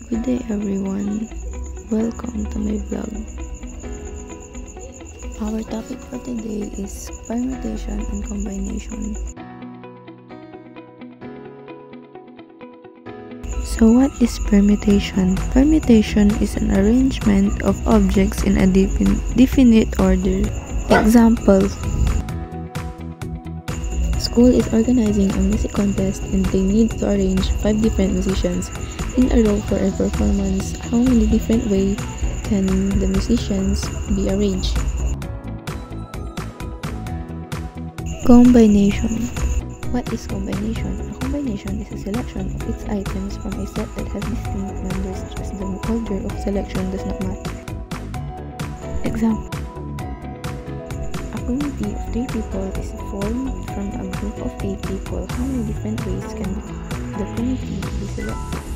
Good day everyone, welcome to my vlog. Our topic for today is permutation and combination. So what is permutation? Permutation is an arrangement of objects in a definite order. Examples: school is organizing a music contest and they need to arrange 5 different musicians in a row for a performance. How many different ways can the musicians be arranged? Combination. What is combination? A combination is a selection of its items from a set that has distinct members, just the order of selection does not matter. Example: a committee of 3 people is formed from a group of 8 people. How many different ways can the committee be selected?